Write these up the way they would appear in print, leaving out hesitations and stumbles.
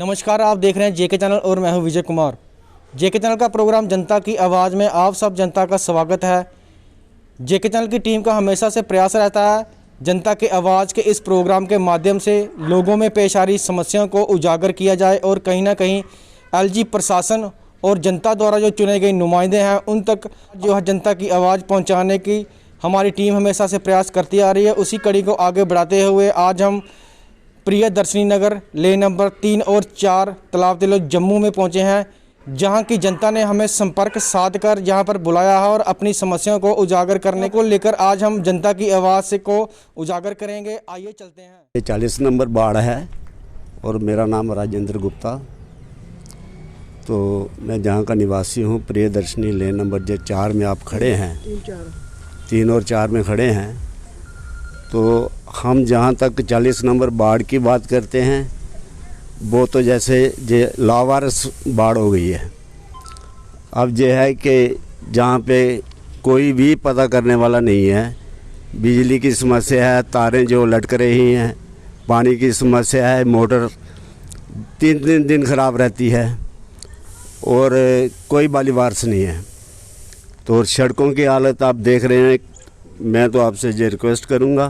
नमस्कार, आप देख रहे हैं जेके चैनल और मैं हूं विजय कुमार। जेके चैनल का प्रोग्राम जनता की आवाज़ में आप सब जनता का स्वागत है। जेके चैनल की टीम का हमेशा से प्रयास रहता है जनता के आवाज़ के इस प्रोग्राम के माध्यम से लोगों में पेश आ रही समस्याओं को उजागर किया जाए और कहीं ना कहीं एलजी प्रशासन और जनता द्वारा जो चुने गए नुमाइंदे हैं उन तक जो है जनता की आवाज़ पहुँचाने की हमारी टीम हमेशा से प्रयास करती आ रही है। उसी कड़ी को आगे बढ़ाते हुए आज हम प्रियदर्शनी नगर लेन नंबर 3 और 4 तालाब तिलो जम्मू में पहुंचे हैं, जहां की जनता ने हमें संपर्क साध कर यहाँ पर बुलाया है और अपनी समस्याओं को उजागर करने को लेकर आज हम जनता की आवाज़ से को उजागर करेंगे। आइए चलते हैं। ये 40 नंबर वार्ड है और मेरा नाम राजेंद्र गुप्ता। तो मैं जहाँ का निवासी हूँ, प्रियदर्शनी लेन नंबर 4 में आप खड़े हैं, 3 और 4 में खड़े हैं। तो हम जहाँ तक 40 नंबर बाढ़ की बात करते हैं वो तो जैसे जे लावारिस बाढ़ हो गई है। अब ये है कि जहाँ पे कोई भी पता करने वाला नहीं है, बिजली की समस्या है, तारें जो लटक रही हैं, पानी की समस्या है, मोटर 3-3 दिन ख़राब रहती है और कोई बालीवारस नहीं है। तो सड़कों की हालत आप देख रहे हैं। मैं तो आपसे ये रिक्वेस्ट करूंगा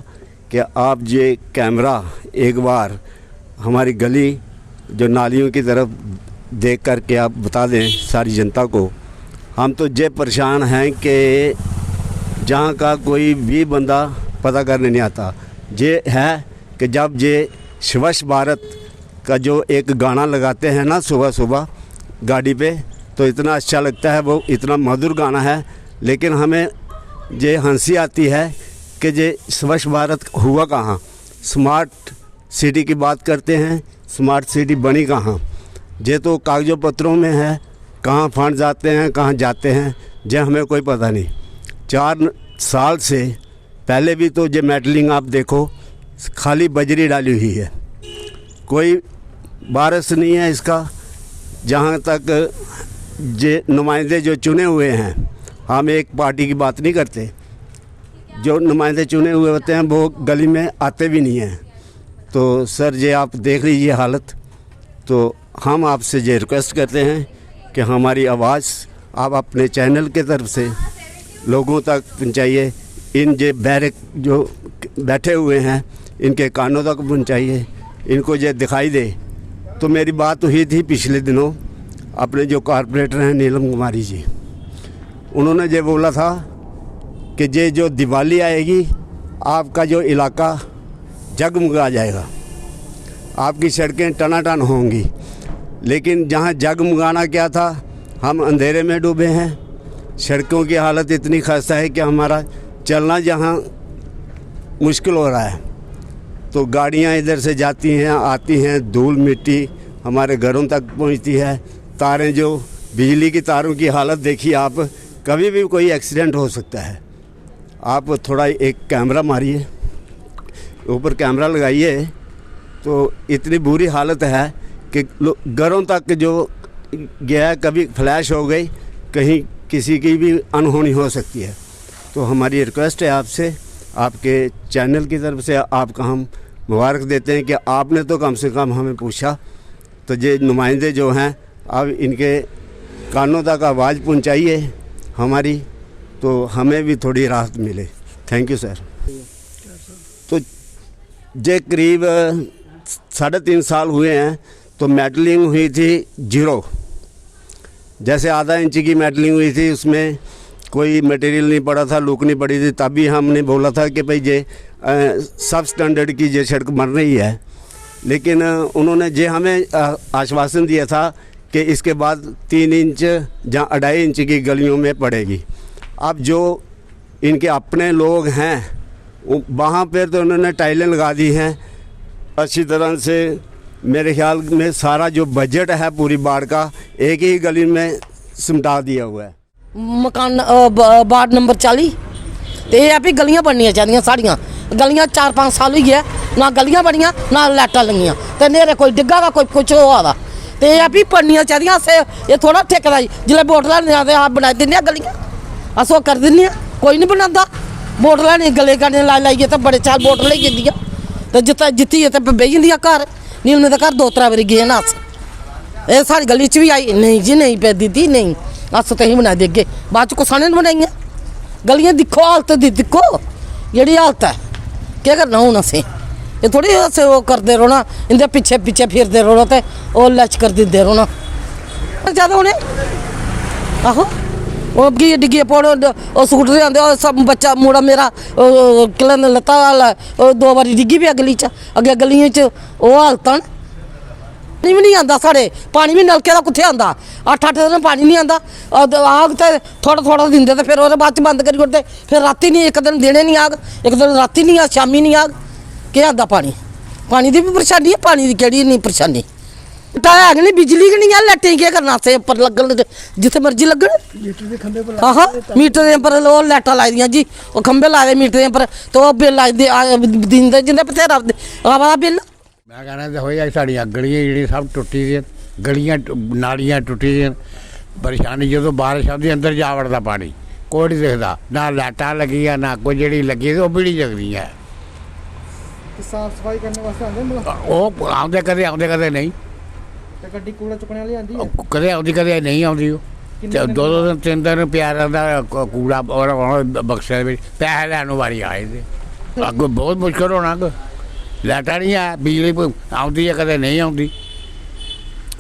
कि आप ये कैमरा एक बार हमारी गली जो नालियों की तरफ देख कर के आप बता दें सारी जनता को। हम तो ये परेशान हैं कि जहाँ का कोई भी बंदा पता करने नहीं आता। ये है कि जब ये स्वच्छ भारत का जो एक गाना लगाते हैं ना सुबह सुबह गाड़ी पे, तो इतना अच्छा लगता है, वो इतना मधुर गाना है। लेकिन हमें ये हंसी आती है कि ये स्वच्छ भारत हुआ कहाँ। स्मार्ट सिटी की बात करते हैं, स्मार्ट सिटी बनी कहाँ। ये तो कागज़ों पत्रों में है, कहाँ फंड जाते हैं, कहाँ जाते हैं, ये हमें कोई पता नहीं। 4 साल से पहले भी तो ये मेटलिंग आप देखो, खाली बजरी डाली हुई है, कोई बारिश नहीं है इसका। जहाँ तक ये नुमाइंदे जो चुने हुए हैं, हम एक पार्टी की बात नहीं करते, जो नुमाइंदे चुने हुए होते हैं वो गली में आते भी नहीं हैं। तो सर ये आप देख लीजिए हालत। तो हम आपसे ये रिक्वेस्ट करते हैं कि हमारी आवाज़ आप अपने चैनल के तरफ से लोगों तक पहुँचाइए। इन जे बैरक जो बैठे हुए हैं इनके कानों तक पहुँचाइए, इनको ये दिखाई दे। तो मेरी बात हुई थी पिछले दिनों अपने जो कॉरपोरेटर हैं नीलम कुमारी जी, उन्होंने ये बोला था कि ये जो दिवाली आएगी आपका जो इलाका जगमगा जाएगा, आपकी सड़कें टनाटन होंगी। लेकिन जहाँ जगमगाना क्या था, हम अंधेरे में डूबे हैं। सड़कों की हालत इतनी खस्ता है कि हमारा चलना जहाँ मुश्किल हो रहा है। तो गाड़ियाँ इधर से जाती हैं आती हैं, धूल मिट्टी हमारे घरों तक पहुँचती है। तारें जो बिजली की तारों की हालत देखिए आप, कभी भी कोई एक्सीडेंट हो सकता है। आप थोड़ा एक कैमरा मारिए, ऊपर कैमरा लगाइए, तो इतनी बुरी हालत है कि घरों तक जो गया, कभी फ्लैश हो गई, कहीं किसी की भी अनहोनी हो सकती है। तो हमारी रिक्वेस्ट है आपसे, आपके चैनल की तरफ से आपका हम मुबारक देते हैं कि आपने तो कम से कम हमें पूछा। तो ये नुमाइंदे जो हैं अब इनके कानों तक आवाज़ पहुंचाइए हमारी, तो हमें भी थोड़ी राहत मिले। Thank you sir. तो ये करीब 3.5 साल हुए हैं। तो मेटलिंग हुई थी 0, जैसे आधा इंच की मेटलिंग हुई थी, उसमें कोई मटेरियल नहीं पड़ा था, लुक नहीं पड़ी थी। तभी हमने बोला था कि भाई ये सब स्टैंडर्ड की ये सड़क बन रही है। लेकिन उन्होंने ये हमें आश्वासन दिया था कि इसके बाद 3 इंच या 2.5 इंच की गलियों में पड़ेगी। अब जो इनके अपने लोग हैं वहाँ पर तो उन्होंने टाइलें लगा दी हैं अच्छी तरह से। मेरे ख्याल में सारा जो बजट है पूरी बाढ़ का एक ही गली में सिमटा दिया हुआ है। मकान वार्ड नंबर 40 तो यह भी गलियां बननिया चाहिए साड़ियाँ। गलियां 4-5 साल हुई है, ना गलियां बनिया ना लाइटां लगियां, तो नेरे कोई डिग्गा का कोई कुछ हो रहा। तो यह भी बननिया चाहिए से, ये थोड़ा ठेकेदारी जिले वोट लैने आते आप बना दिने गलियां, अस वो कर दिने, कोई नहीं बनाता। वोट लैने गले करने लाइए तो बड़े चाल वोट ले जाती, तो जितना जित्ती है तो बेही जंदियां घर। नीलमे के घर 2-3 बारी गए ना अस, ये सारी गली च भी आई नहीं जी, नहीं पे दीदी नहीं, अस तो ही बना देगे, बाद च कुसा ने बनाई गलियां। दिक्खो हालत दी, दिक्खो जेड़ी हालत है, क्या करना हूँ असें? ये थोड़ी असें वो करते रौह्ना, इंदे पिच्छे पिच्छे फिरदे रौह्ना ते ओह् लच कर दिंदे रौह्ना। ज्यादा उ'नें आहो वो डिग्गिए पौड़ सूटदे आंदे, सब बच्चा मुड़ा मेरा कलन लत्ता दो बारी डिग्गी पे गली च, अग्गे गलियें च ओह् हालतां न। पानी भी नहीं आता साढ़े, पानी भी नलके का कुत्थे आंदा, 8-8 दिन पानी नहीं आंदा, आग तो थोड़ा थोड़ा दिंदे ते फिर ओह्दे बाद च बंद करी ओड़दे, फिर राती नहीं, एक दिन दिने नहीं आग, एक दिन राती नहीं आग, शामी नहीं आग, क्या आंदा पानी? पानी दी भी परेशानी है, पानी दी केड़ी नहीं परेशानी? है नहीं, बिजली की नहीं है, लाइटें क्या करना से उपर लगन जिथे मर्जी लगन। हाँ हाँ मीटर पर ओह् लाइटां लाई दियां जी, वो खंबे लाए दे मीटर पर, तो ओह् बिल दिंदे जिंदे बथेरा आवा बिल। मैं कहना देखो जी साड़ियां गलियां जी सब टुटी दियां, गलियां नालियां टुटी दियां, परेशानी जो बारिश आती अंदर जा वड़दा पानी, कोई नहीं दिखता, ना लाइटां लगियां ना कोई जी लगी तो भी नहीं जगदी है। साफ सफाई करने वास्ते आंदे वो आउंदे कदे नहीं, गड्डी कूड़ा चुकने वाली आंदी है, कदे आउंदी कदे नहीं आउंदी। दो दिन 3 दिन पिया रहा कूड़ा और बक्से में पैसे लैन वारी आए थे, अगो बहुत मुश्किल होना। लाइटा नहीं है, बिजली आउंदी है कदे नहीं आउंदी,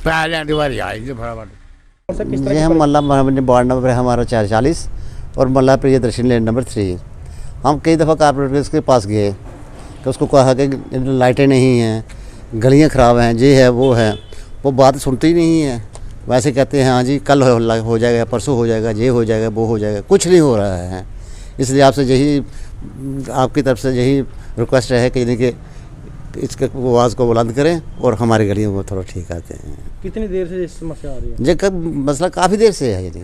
पैसे लैन की बारी आए थे फटाफट। ये हम मल्ला वार्ड नंबर है हमारा 440 और मल्ला प्रियदर्शनी लेन नंबर 3। हम कई दफ़ा कारपोरेटर के पास गए कि उसको कहा कि लाइटें नहीं हैं, गलियां ख़राब हैं, ये है वो है, वो बात सुनती ही नहीं है। वैसे कहते हैं हाँ जी कल हो जाएगा, परसों हो जाएगा, ये हो जाएगा, वो हो जाएगा, कुछ नहीं हो रहा है। इसलिए आपसे यही आपकी तरफ से यही रिक्वेस्ट है कि यानी कि इसके आवाज़ को बुलंद करें और हमारी गलियों को थोड़ा ठीक आते हैं। कितनी देर से ये समस्या आ रही है? ये कब मसला काफ़ी देर से है, यानी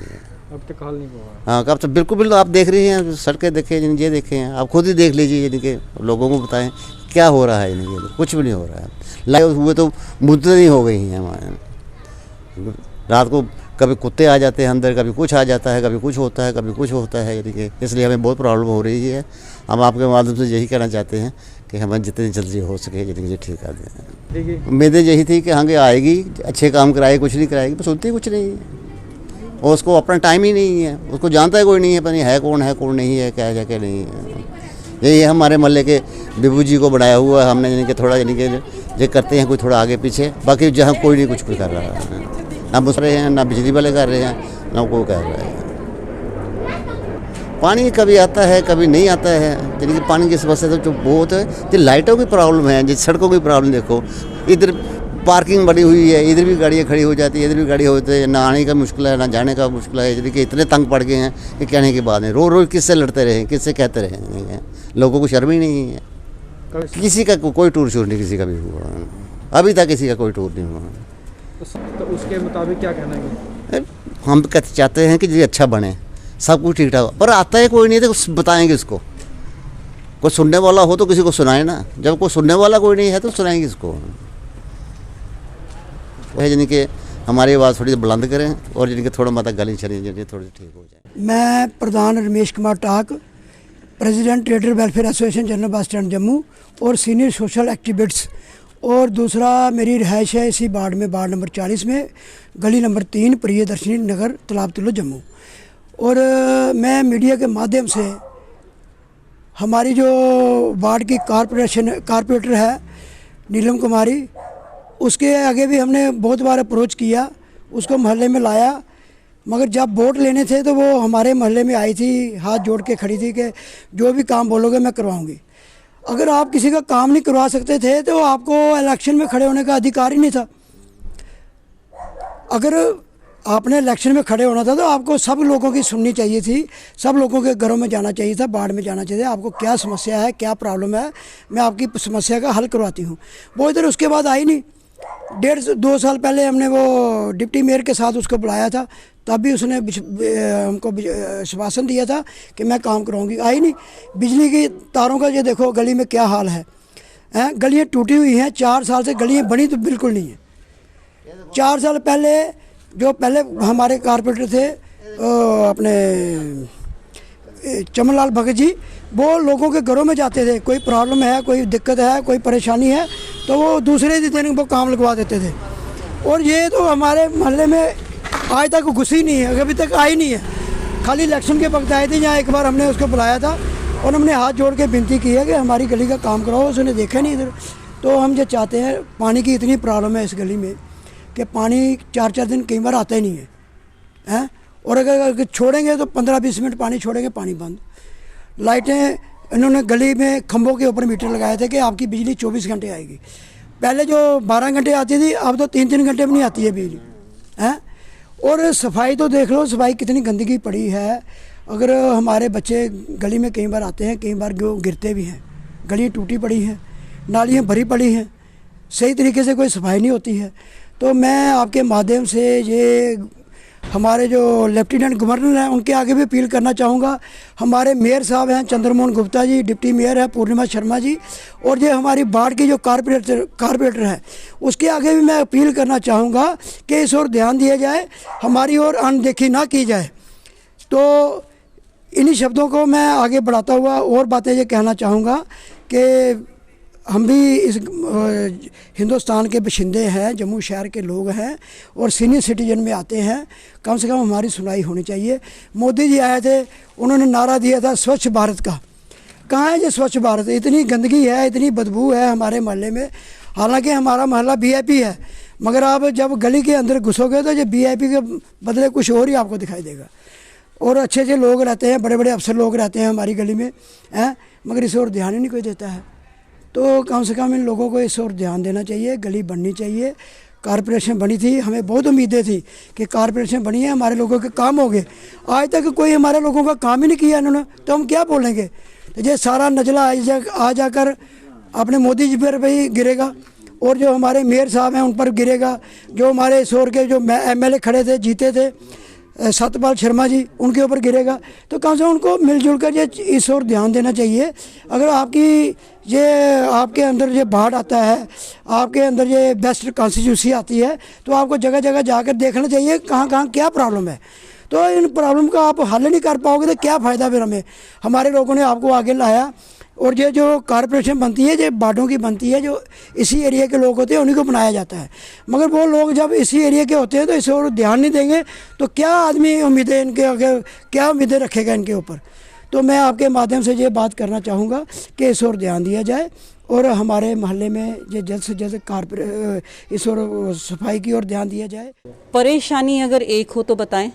अब तक हल नहीं हुआ। हाँ कब तो बिल्कुल आप देख रही हैं, सड़कें देखें, ये देखें हैं, आप खुद ही देख लीजिए, यानी कि लोगों को बताएं क्या हो रहा है। यानी कि कुछ भी नहीं हो रहा है, लाइव हुए तो मुद्दतें नहीं हो गई हैं हमारे। रात को कभी कुत्ते आ जाते हैं अंदर, कभी कुछ आ जाता है, कभी कुछ होता है, कभी कुछ होता है, यानी कि इसलिए हमें बहुत प्रॉब्लम हो रही है। हम आपके माध्यम से यही कहना चाहते हैं कि हमें जितनी जल्दी हो सके यानी कि ठीक आ जाए। उम्मीदें यही थी कि आगे आएगी, अच्छे काम कराएगी, कुछ नहीं कराएगी, पर सुनती कुछ नहीं है, और उसको अपना टाइम ही नहीं है, उसको जानता है कोई नहीं है, पता नहीं है कौन नहीं है, क्या है क्या नहीं है। यही है हमारे मोहल्ले के बिबू जी को बनाया हुआ है हमने, यानी कि थोड़ा यानी कि ये करते हैं कोई थोड़ा आगे पीछे, बाकी जहाँ कोई नहीं कुछ भी कर रहा है, ना बुस रहे हैं, ना बिजली वाले कर रहे हैं, ना कोई कर रहा है। पानी कभी आता है कभी नहीं आता है, यानी कि पानी की समस्या तो बहुत है। जो लाइटों की प्रॉब्लम है, जिस सड़कों की प्रॉब्लम देखो, इधर पार्किंग बड़ी हुई है, इधर भी गाड़ियाँ खड़ी हो जाती है, इधर भी गाड़ी होती है, ना आने का मुश्किल है ना जाने का मुश्किल है, यानी कि इतने तंग पड़ गए हैं कि कहने की बात है। रोज़ किससे लड़ते रहे, किससे कहते रहे, लोगों को शर्म ही नहीं है। किसी का कोई टूर शूर नहीं किसी का भी हुआ, अभी तक किसी का कोई टूर नहीं हुआ। तो उसके मुताबिक क्या कहना है? हम चाहते हैं कि ये अच्छा बने, सब कुछ ठीक ठाक, पर आता है कोई नहीं तो बताएंगे इसको, कोई सुनने वाला हो तो किसी को सुनाए ना, जब कोई सुनने वाला कोई नहीं है तो सुनाएंगे इसको। यानी कि हमारी आवाज़ थोड़ी बुलंद करें और यानी कि थोड़ा माता गली चली थोड़ी ठीक हो जाए। मैं प्रधान Ramesh Kumar Tak, president trader welfare association general bus stand Jammu और सीनियर सोशल एक्टिविस्ट, और दूसरा मेरी रिहाइश है इसी वार्ड में, वार्ड नंबर 40 में, गली नंबर 3, प्रियदर्शनी नगर, तालाब तिल्लो, जम्मू। और मैं मीडिया के माध्यम से हमारी जो वार्ड की कारपोरेटर है नीलम कुमारी, उसके आगे भी हमने बहुत बार अप्रोच किया, उसको मोहल्ले में लाया, मगर जब वोट लेने थे तो वो हमारे मोहल्ले में आई थी, हाथ जोड़ के खड़ी थी कि जो भी काम बोलोगे मैं करवाऊंगी। अगर आप किसी का काम नहीं करवा सकते थे तो आपको इलेक्शन में खड़े होने का अधिकार ही नहीं था। अगर आपने इलेक्शन में खड़े होना था तो आपको सब लोगों की सुननी चाहिए थी, सब लोगों के घरों में जाना चाहिए था, वार्ड में जाना चाहिए था, आपको क्या समस्या है, क्या प्रॉब्लम है, मैं आपकी समस्या का हल करवाती हूँ। वो इधर उसके बाद आई नहीं। 1.5-2 साल पहले हमने वो डिप्टी मेयर के साथ उसको बुलाया था, तब भी उसने हमको आश्वासन दिया था कि मैं काम कराऊंगी, आई नहीं। बिजली की तारों का ये देखो गली में क्या हाल है, गलियाँ टूटी हुई हैं, 4 साल से गलियाँ बनी तो बिल्कुल नहीं है। 4 साल पहले जो पहले हमारे कारपोरेटर थे अपने चमनलाल भगत जी, वो लोगों के घरों में जाते थे, कोई प्रॉब्लम है, कोई दिक्कत है, कोई परेशानी है, तो वो दूसरे दिन वो काम लगवा देते थे। और ये तो हमारे मोहल्ले में आज तक घुसी नहीं है, अभी तक आई नहीं है। खाली इलेक्शन के वक्त आए थे, जहाँ एक बार हमने उसको बुलाया था और हमने हाथ जोड़ के विनती की है कि हमारी गली का काम कराओ, उसने देखा नहीं इधर। तो हम जो चाहते हैं, पानी की इतनी प्रॉब्लम है इस गली में कि पानी 4-4 दिन कई बार आता ही नहीं है, हैं। और अगर छोड़ेंगे तो 15-20 मिनट पानी छोड़ेंगे, पानी बंद। लाइटें इन्होंने गली में खंभों के ऊपर मीटर लगाए थे कि आपकी बिजली 24 घंटे आएगी। पहले जो 12 घंटे आती थी, अब तो 3-3 घंटे भी नहीं आती है बिजली, हैं। और सफाई तो देख लो, सफाई कितनी गंदगी पड़ी है। अगर हमारे बच्चे गली में कई बार आते हैं, कई बार गिरते भी हैं। गली टूटी पड़ी है, नालियाँ भरी पड़ी हैं, सही तरीके से कोई सफाई नहीं होती है। तो मैं आपके माध्यम से ये हमारे जो लेफ्टिनेंट गवर्नर हैं उनके आगे भी अपील करना चाहूँगा। हमारे मेयर साहब हैं चंद्रमोहन गुप्ता जी, डिप्टी मेयर है पूर्णिमा शर्मा जी, और ये हमारी वार्ड की जो कारपोरेटर है उसके आगे भी मैं अपील करना चाहूँगा कि इस ओर ध्यान दिया जाए, हमारी ओर अनदेखी ना की जाए। तो इन्हीं शब्दों को मैं आगे बढ़ाता हुआ और बातें ये कहना चाहूँगा कि हम भी इस हिंदुस्तान के बशिंदे हैं, जम्मू शहर के लोग हैं और सीनियर सिटीजन में आते हैं। कम से कम हमारी सुनवाई होनी चाहिए। मोदी जी आए थे, उन्होंने नारा दिया था स्वच्छ भारत का। कहाँ है ये स्वच्छ भारत? इतनी गंदगी है, इतनी बदबू है हमारे मोहल्ले में। हालांकि हमारा मोहल्ला VIP है, मगर आप जब गली के अंदर घुसोगे तो ये VIP के बदले कुछ और ही आपको दिखाई देगा। और अच्छे अच्छे लोग रहते हैं, बड़े बड़े अफसर लोग रहते हैं हमारी गली में, हैं, मगर इस ओर ध्यान ही नहीं कोई देता है। तो कम से कम इन लोगों को इस ओर ध्यान देना चाहिए। गली बननी चाहिए। कारपोरेशन बनी थी, हमें बहुत उम्मीदें थी कि कारपोरेशन बनी है, हमारे लोगों के काम हो गए। आज तक कोई हमारे लोगों का काम ही नहीं किया इन्होंने, तो हम क्या बोलेंगे? तो ये सारा नजला आ जाकर अपने मोदी जी पर भी गिरेगा और जो हमारे मेयर साहब हैं उन पर गिरेगा। जो हमारे इस ओर के जो MLA खड़े थे, जीते थे, सतपाल शर्मा जी, उनके ऊपर गिरेगा। तो कम से कम उनको मिलजुल कर ये इस ओर ध्यान देना चाहिए। अगर आपके अंदर ये बाढ़ आता है, आपके अंदर ये बेस्ट कॉन्स्टिट्यूंसी आती है, तो आपको जगह जगह जाकर देखना चाहिए कहाँ कहाँ क्या प्रॉब्लम है। तो इन प्रॉब्लम का आप हल नहीं कर पाओगे तो क्या फ़ायदा फिर हमें? हमारे लोगों ने आपको आगे लाया और ये जो कारपोरेशन बनती है, ये वार्डों की बनती है, जो इसी एरिया के लोग होते हैं उन्हीं को बनाया जाता है। मगर वो लोग जब इसी एरिया के होते हैं तो इस ओर ध्यान नहीं देंगे तो क्या आदमी उम्मीदें इनके आगे, क्या उम्मीदें रखेगा इनके ऊपर? तो मैं आपके माध्यम से ये बात करना चाहूँगा कि इस ओर ध्यान दिया जाए और हमारे मोहल्ले में ये जल्द से जल्द इस ओर सफाई की ओर ध्यान दिया जाए। परेशानी अगर एक हो तो बताएं।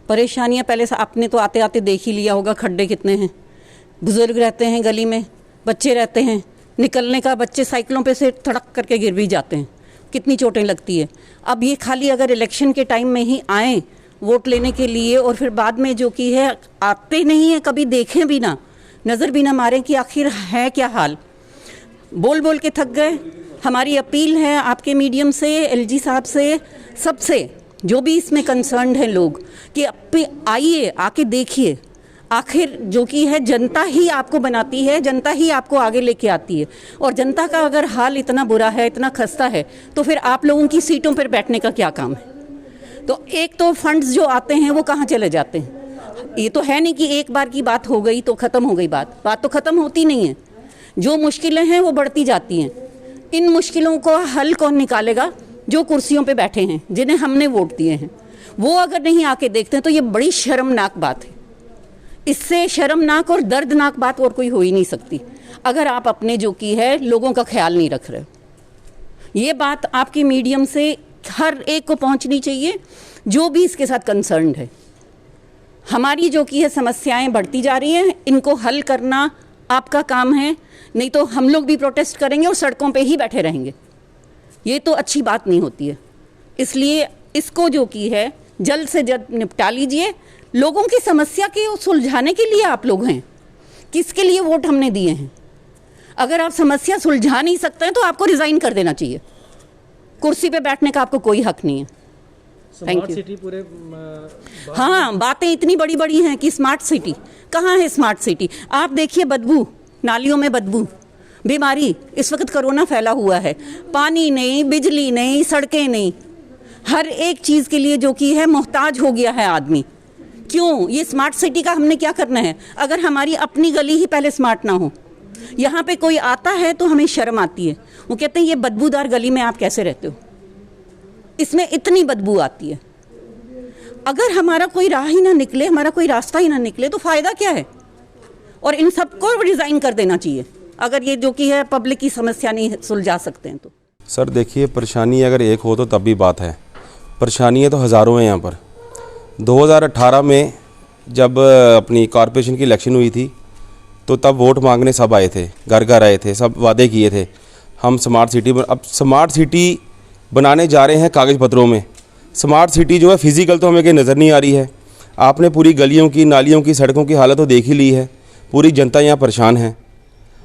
परेशानियाँ पहले से आपने तो आते आते देख ही लिया होगा, खड्डे कितने हैं, बुजुर्ग रहते हैं गली में, बच्चे रहते हैं, निकलने का बच्चे साइकिलों पे से थड़क करके गिर भी जाते हैं, कितनी चोटें लगती है। अब ये खाली अगर इलेक्शन के टाइम में ही आएँ वोट लेने के लिए और फिर बाद में जो कि है आते नहीं है, कभी देखें भी ना, नज़र भी ना मारें कि आखिर है क्या हाल। बोल बोल के थक गए। हमारी अपील है आपके मीडियम से, LG साहब से, सबसे जो भी इसमें कंसर्न्ड हैं लोग, कि आइए, आके देखिए। आखिर जो कि है जनता ही आपको बनाती है, जनता ही आपको आगे लेके आती है। और जनता का अगर हाल इतना बुरा है, इतना खस्ता है, तो फिर आप लोगों की सीटों पर बैठने का क्या काम है? तो एक तो फंड्स जो आते हैं वो कहाँ चले जाते हैं? ये तो है नहीं कि एक बार की बात हो गई तो ख़त्म हो गई बात तो ख़त्म होती नहीं है। जो मुश्किलें हैं वो बढ़ती जाती हैं। इन मुश्किलों को हल कौन निकालेगा? जो कुर्सियों पे बैठे हैं, जिन्हें हमने वोट दिए हैं, वो अगर नहीं आके देखते हैं तो ये बड़ी शर्मनाक बात है। इससे शर्मनाक और दर्दनाक बात और कोई हो ही नहीं सकती अगर आप अपने जो की है लोगों का ख्याल नहीं रख रहे हो। ये बात आपके मीडियम से हर एक को पहुंचनी चाहिए जो भी इसके साथ कंसर्न्ड है। हमारी जो की है समस्याएं बढ़ती जा रही हैं, इनको हल करना आपका काम है, नहीं तो हम लोग भी प्रोटेस्ट करेंगे और सड़कों पे ही बैठे रहेंगे। ये तो अच्छी बात नहीं होती है। इसलिए इसको जो की है जल्द से जल्द निपटा लीजिए। लोगों की समस्या के सुलझाने के लिए आप लोग हैं, किसके लिए वोट हमने दिए हैं। अगर आप समस्या सुलझा नहीं सकते हैं तो आपको रिज़ाइन कर देना चाहिए। कुर्सी पे बैठने का आपको कोई हक नहीं है। Thank you. हाँ, बातें इतनी बड़ी बड़ी हैं कि स्मार्ट सिटी कहाँ है? स्मार्ट सिटी आप देखिए, बदबू, नालियों में बदबू, बीमारी, इस वक्त कोरोना फैला हुआ है, पानी नहीं, बिजली नहीं, सड़कें नहीं, हर एक चीज़ के लिए जो कि है मोहताज हो गया है आदमी। क्यों? ये स्मार्ट सिटी का हमने क्या करना है अगर हमारी अपनी गली ही पहले स्मार्ट ना हो? यहाँ पे कोई आता है तो हमें शर्म आती है, वो कहते हैं ये बदबूदार गली में आप कैसे रहते हो? इसमें इतनी बदबू आती है। अगर हमारा कोई राह ही ना निकले, हमारा कोई रास्ता ही ना निकले तो फ़ायदा क्या है? और इन सबको रिज़ाइन कर देना चाहिए अगर ये जो कि है पब्लिक की समस्या नहीं सुलझा सकते हैं तो। सर देखिए, परेशानी अगर एक हो तो तब भी बात है, परेशानियाँ तो हज़ारों हैं यहाँ पर। 2018 में जब अपनी कॉरपोरेशन की इलेक्शन हुई थी तो तब वोट मांगने सब आए थे, घर घर आए थे, सब वादे किए थे हम स्मार्ट सिटी अब स्मार्ट सिटी बनाने जा रहे हैं कागज़ पत्रों में। स्मार्ट सिटी जो है फिज़िकल तो हमें कहीं नज़र नहीं आ रही है। आपने पूरी गलियों की, नालियों की, सड़कों की हालत तो देख ही ली है। पूरी जनता यहाँ परेशान है।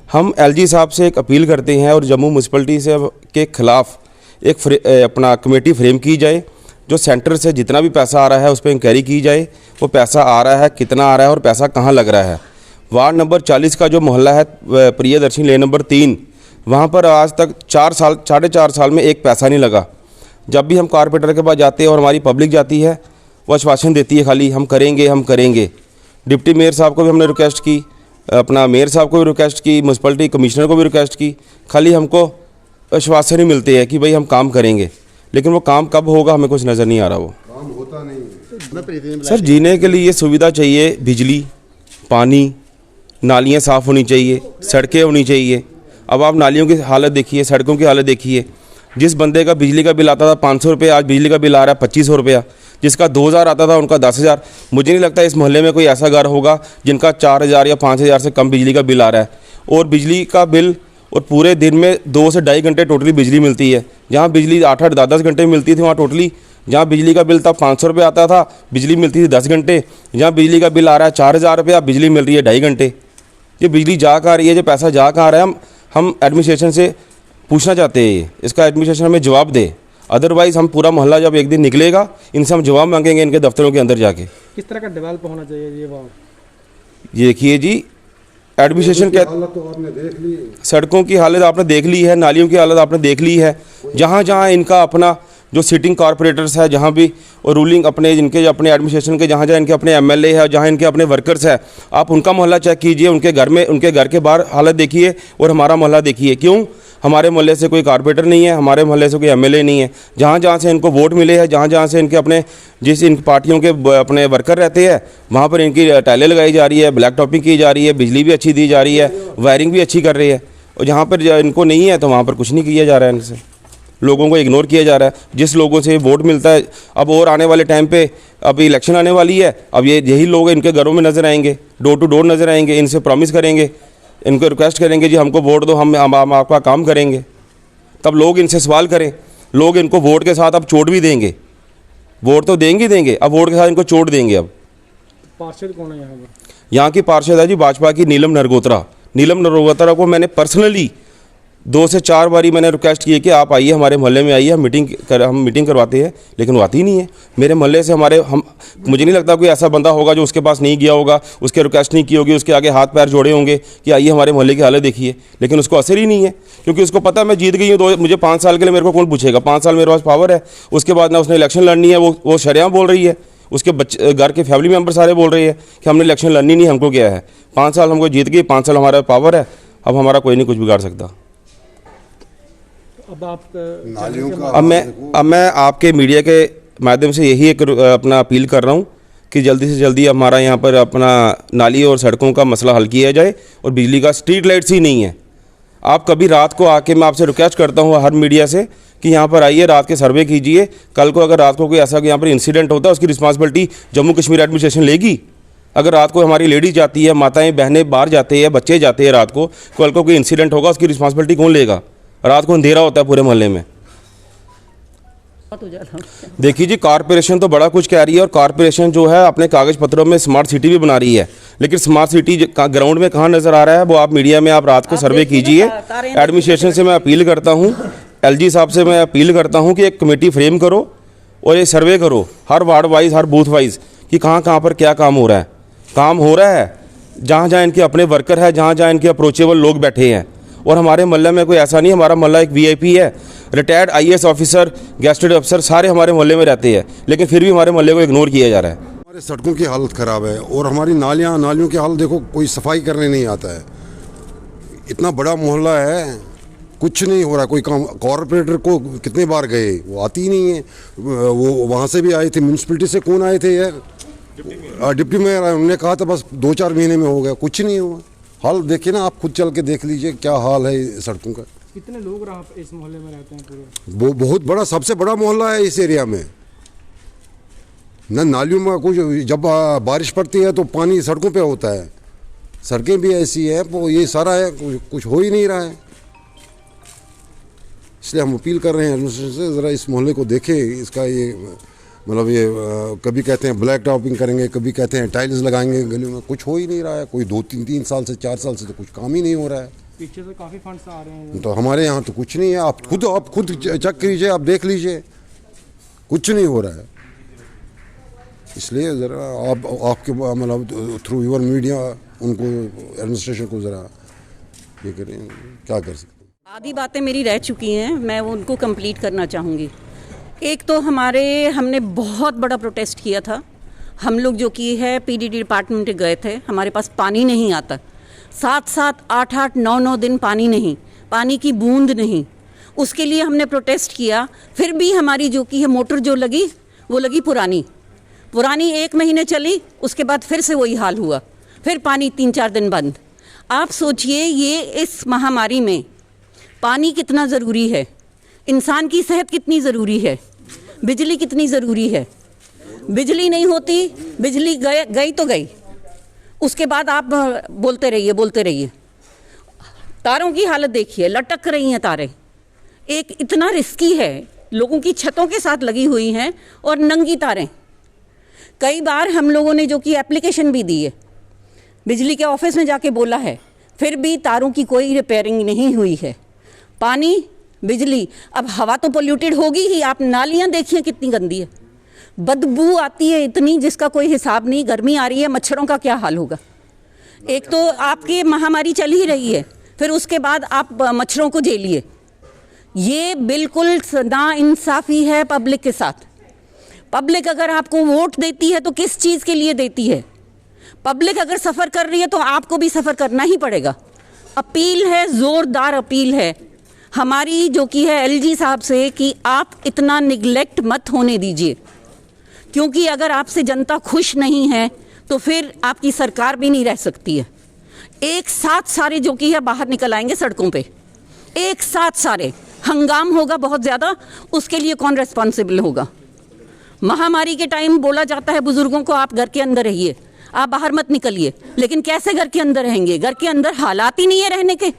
हम एलजी साहब से एक अपील करते हैं और जम्मू म्यूनसिपलिटी से के ख़िलाफ़ एक अपना कमेटी फ्रेम की जाए, जो सेंटर से जितना भी पैसा आ रहा है उस पर इंक्वायरी की जाए, वो पैसा आ रहा है, कितना आ रहा है और पैसा कहाँ लग रहा है। वार्ड नंबर 40 का जो मोहल्ला है प्रियदर्शनी लेन नंबर 3, वहाँ पर आज तक 4 साल में एक पैसा नहीं लगा। जब भी हम कारपोरेटर के पास जाते हैं और हमारी पब्लिक जाती है, वो आश्वासन देती है खाली हम करेंगे हम करेंगे। डिप्टी मेयर साहब को भी हमने रिक्वेस्ट की, अपना मेयर साहब को भी रिक्वेस्ट की, म्यूनसिपलिटी कमिश्नर को भी रिक्वेस्ट की, खाली हमको आश्वासन ही मिलते हैं कि भाई हम काम करेंगे, लेकिन वो काम कब होगा हमें कुछ नज़र नहीं आ रहा। वो काम होता नहीं। सर जीने के लिए ये सुविधा चाहिए, बिजली, पानी, नालियाँ साफ़ होनी चाहिए, सड़कें होनी चाहिए। अब आप नालियों की हालत देखिए, सड़कों की हालत देखिए। जिस बंदे का बिजली का बिल आता था 500 रुपये, आज बिजली का बिल आ रहा है 2500 रुपया। जिसका 2000 आता था उनका 10,000। मुझे नहीं लगता इस मोहल्ले में कोई ऐसा घर होगा जिनका 4000 या 5000 से कम बिजली का बिल आ रहा है। और बिजली का बिल, और पूरे दिन में 2 से ढाई घंटे टोटली बिजली मिलती है। जहाँ बिजली 8-8, 10-10 घंटे मिलती थी, वहाँ टोटली जहाँ बिजली का बिल तब 500 रुपये आता था, बिजली मिलती थी 10 घंटे। जहाँ बिजली का बिल आ रहा है 4000 रुपया, बिजली मिल रही है 2.5 घंटे। ये बिजली जा कहाँ रही है, जो पैसा जा कहाँ आ रहा है, हम एडमिनिस्ट्रेशन से पूछना चाहते हैं। इसका एडमिनिस्ट्रेशन हमें जवाब दे, अदरवाइज़ हम पूरा मोहल्ला जब एक दिन निकलेगा, इनसे हम जवाब मांगेंगे इनके दफ्तरों के अंदर जाके। किस तरह का डेवलप होना चाहिए ये वार्ड? ये देखिए जी, एडमिनिस्ट्रेशन के हालत तो आपने देख ली, सड़कों की हालत आपने देख ली है, नालियों की हालत आपने देख ली है। जहाँ जहाँ इनका अपना जो सिटिंग कॉरपोरेटर्स है, जहाँ भी और रूलिंग अपने जिनके अपने एडमिनिस्ट्रेशन के जहाँ जहाँ इनके अपने एमएलए है, जहाँ इनके अपने वर्कर्स है, आप उनका मोहल्ला चेक कीजिए, उनके घर में, उनके घर के बाहर हालत देखिए और हमारा मोहल्ला देखिए। क्यों? हमारे मोहल्ले से कोई कारपोरेटर नहीं है, हमारे मोहल्ले से कोई एमएलए नहीं है। जहाँ जहाँ से इनको वोट मिले हैं, जहाँ जहाँ से इनके अपने जिस इन पार्टियों के अपने वर्कर रहते हैं, वहाँ पर इनकी टाइलें लगाई जा रही है, ब्लैक टॉपिंग की जा रही है, बिजली भी अच्छी दी जा रही है, वायरिंग भी अच्छी कर रही है। और जहाँ पर इनको नहीं है तो वहाँ पर कुछ नहीं किया जा रहा है, इनसे लोगों को इग्नोर किया जा रहा है। जिस लोगों से वोट मिलता है, अब और आने वाले टाइम पे अब इलेक्शन आने वाली है, अब यही लोग इनके घरों में नज़र आएंगे, डोर टू डोर नज़र आएंगे, इनसे प्रॉमिस करेंगे, इनको रिक्वेस्ट करेंगे जी हमको वोट दो, हम आपका काम करेंगे। तब लोग इनसे सवाल करें, लोग इनको वोट के साथ अब चोट भी देंगे, वोट तो देंगे, अब वोट के साथ इनको चोट देंगे। अब पार्षद कौन है यहाँ पर? यहाँ की पार्षद है जी भाजपा की नीलम नरगोत्रा को मैंने पर्सनली 2 से 4 बारी मैंने रिक्वेस्ट की है कि आप आइए, हमारे मोहल्ले में आइए, हम मीटिंग करवाते हैं, लेकिन वो आती नहीं है। मेरे मोहल्ले से मुझे नहीं लगता कोई ऐसा बंदा होगा जो उसके पास नहीं गया होगा, उसके रिक्वेस्ट नहीं की होगी, उसके आगे हाथ पैर जोड़े होंगे कि आइए हमारे मोहल्ले की हालत देखिए, लेकिन उसको असर ही नहीं है। क्योंकि उसको पता है मैं जीत गई हूँ, मुझे 5 साल के लिए मेरे को कौन पूछेगा, 5 साल मेरे पास पावर है। उसके बाद ना उसने इलेक्शन लड़नी है, वो शरेआम बोल रही है, उसके बच्चे घर के फैमिली मेम्बर सारे बोल रहे हैं कि हमने इलेक्शन लड़नी नहीं, हमको क्या है, 5 साल हमको जीत गई, 5 साल हमारा पावर है, अब हमारा कोई नहीं कुछ बिगाड़ सकता। अब मैं आपके मीडिया के माध्यम से यही एक अपना अपील कर रहा हूँ कि जल्दी से जल्दी हमारा यहाँ पर अपना नाली और सड़कों का मसला हल किया जाए। और बिजली का, स्ट्रीट लाइट्स ही नहीं है। आप कभी रात को आके, मैं आपसे रिक्वेस्ट करता हूँ हर मीडिया से कि यहाँ पर आइए, रात के सर्वे कीजिए। कल को अगर रात को कोई ऐसा यहाँ पर इंसिडेंट होता है, उसकी रिस्पॉन्सिबिलिटी जम्मू कश्मीर एडमिनिस्ट्रेशन लेगी। अगर रात को हमारी लेडीज जाती है, माताएं बहनें बाहर जाते हैं, बच्चे जाते हैं रात को, कल को कोई इंसिडेंट होगा, उसकी रिस्पॉन्सिबिलिटी कौन लेगा? रात को अंधेरा होता है पूरे मोहल्ले में। देखिए जी, कॉरपोरेशन तो बड़ा कुछ कह रही है, और कॉरपोरेशन जो है अपने कागज़ पत्रों में स्मार्ट सिटी भी बना रही है, लेकिन स्मार्ट सिटी ग्राउंड में कहाँ नज़र आ रहा है वो आप मीडिया में आप रात को सर्वे कीजिए। एडमिनिस्ट्रेशन से मैं अपील करता हूँ, एलजी साहब से मैं अपील करता हूँ कि एक कमेटी फ्रेम करो और ये सर्वे करो हर वार्ड वाइज, हर बूथ वाइज, कि कहाँ कहाँ पर क्या काम हो रहा है। काम हो रहा है जहाँ जहाँ इनके अपने वर्कर है, जहाँ जहाँ इनके अप्रोचेबल लोग बैठे हैं। और हमारे मोहल्ले में कोई ऐसा नहीं, हमारा मोहल्ला एक वीआईपी है, रिटायर्ड आईएएस ऑफिसर, गेस्टेड अफसर सारे हमारे मोहल्ले में रहते हैं, लेकिन फिर भी हमारे मोहल्ले को इग्नोर किया जा रहा है। हमारे सड़कों की हालत ख़राब है और हमारी नालियों की हालत देखो, कोई सफाई करने नहीं आता है। इतना बड़ा मोहल्ला है, कुछ नहीं हो रहा कोई काम। कॉरपोरेटर को कितने बार गए, वो आती ही नहीं है। वो वहाँ से भी आए थे, म्यूनसिपलिटी से कौन आए थे यार, डिप्टी मेयर आए, उन्होंने कहा था बस 2-4 महीने में हो गया, कुछ नहीं हुआ। हाल देखिए ना, आप खुद चल के देख लीजिए क्या हाल है सड़कों का। कितने लोग इस मोहल्ले में रहते हैं पूरे? वो बहुत बड़ा, सबसे बड़ा मोहल्ला है इस एरिया में। न नालियों में कुछ, जब बारिश पड़ती है तो पानी सड़कों पे होता है, सड़कें भी ऐसी है, वो ये सारा है, कुछ हो ही नहीं रहा है। इसलिए हम अपील कर रहे हैं एडमिनिस्ट्रेशन से, ज़रा इस मोहल्ले को देखें। इसका ये मतलब ये कभी कहते हैं ब्लैक टॉपिंग करेंगे, कभी कहते हैं टाइल्स लगाएंगे गलियों में, कुछ हो ही नहीं रहा है। कोई 2-3 साल से, 4 साल से तो कुछ काम ही नहीं हो रहा है। पीछे से काफ़ी फंड्स आ रहे हैं तो हमारे यहाँ तो कुछ नहीं है। आप खुद चेक कीजिए, आप देख लीजिए, कुछ नहीं हो रहा है। इसलिए ज़रा आपके मतलब थ्रू योर मीडिया उनको, एडमिनिस्ट्रेशन को ज़रा ये करें, क्या कर सकते हैं। आधी बातें मेरी रह चुकी हैं, मैं वो उनको कंप्लीट करना चाहूँगी। एक तो हमने बहुत बड़ा प्रोटेस्ट किया था। हम लोग जो कि है पीडीडी डिपार्टमेंट गए थे, हमारे पास पानी नहीं आता, 7-7, 8-8, 9-9 दिन पानी नहीं, पानी की बूंद नहीं। उसके लिए हमने प्रोटेस्ट किया। फिर भी हमारी जो कि है मोटर जो लगी, वो लगी पुरानी 1 महीने चली, उसके बाद फिर से वही हाल हुआ, फिर पानी 3-4 दिन बंद। आप सोचिए ये इस महामारी में पानी कितना ज़रूरी है, इंसान की सेहत कितनी ज़रूरी है, बिजली कितनी ज़रूरी है। बिजली नहीं होती, बिजली गई तो गई, उसके बाद आप बोलते रहिए। तारों की हालत देखिए, लटक रही हैं तारें। एक इतना रिस्की है, लोगों की छतों के साथ लगी हुई हैं और नंगी तारें। कई बार हम लोगों ने जो कि एप्लीकेशन भी दी है, बिजली के ऑफिस में जाके बोला है, फिर भी तारों की कोई रिपेयरिंग नहीं हुई है। पानी, बिजली, अब हवा तो पोल्यूटेड होगी ही। आप नालियाँ देखिए कितनी गंदी है, बदबू आती है इतनी जिसका कोई हिसाब नहीं। गर्मी आ रही है, मच्छरों का क्या हाल होगा। एक तो आपकी महामारी चल ही रही है, फिर उसके बाद आप मच्छरों को झेलिए। ये बिल्कुल नाइंसाफ़ी है पब्लिक के साथ। पब्लिक अगर आपको वोट देती है तो किस चीज़ के लिए देती है? पब्लिक अगर सफ़र कर रही है तो आपको भी सफ़र करना ही पड़ेगा। अपील है, ज़ोरदार अपील है हमारी जो कि है एलजी साहब से कि आप इतना निगलेक्ट मत होने दीजिए, क्योंकि अगर आपसे जनता खुश नहीं है तो फिर आपकी सरकार भी नहीं रह सकती है। एक साथ सारे जो कि है बाहर निकल आएंगे सड़कों पे, एक साथ सारे, हंगाम होगा बहुत ज़्यादा। उसके लिए कौन रिस्पॉन्सिबल होगा? महामारी के टाइम बोला जाता है बुजुर्गों को आप घर के अंदर रहिए, आप बाहर मत निकलिए, लेकिन कैसे घर के अंदर रहेंगे? घर के अंदर हालात ही नहीं है रहने के।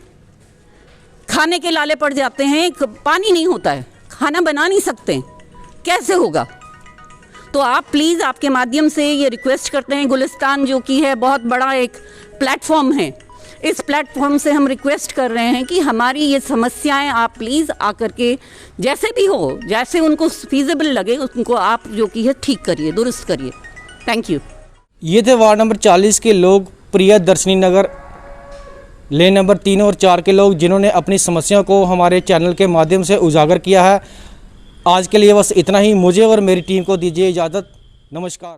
खाने के लाले पड़ जाते हैं, पानी नहीं होता है, खाना बना नहीं सकते, कैसे होगा? तो आप प्लीज़, आपके माध्यम से ये रिक्वेस्ट करते हैं, गुलिस्तान जो कि है बहुत बड़ा एक प्लेटफॉर्म है, इस प्लेटफॉर्म से हम रिक्वेस्ट कर रहे हैं कि हमारी ये समस्याएं आप प्लीज़ आकर के जैसे भी हो, जैसे उनको फीजिबल लगे उनको आप जो कि है ठीक करिए, दुरुस्त करिए। Thank you. ये थे वार्ड नंबर 40 के लोग, प्रियदर्शनी नगर लेन नंबर 3 और 4 के लोग, जिन्होंने अपनी समस्या को हमारे चैनल के माध्यम से उजागर किया है। आज के लिए बस इतना ही। मुझे और मेरी टीम को दीजिए इजाज़त। नमस्कार।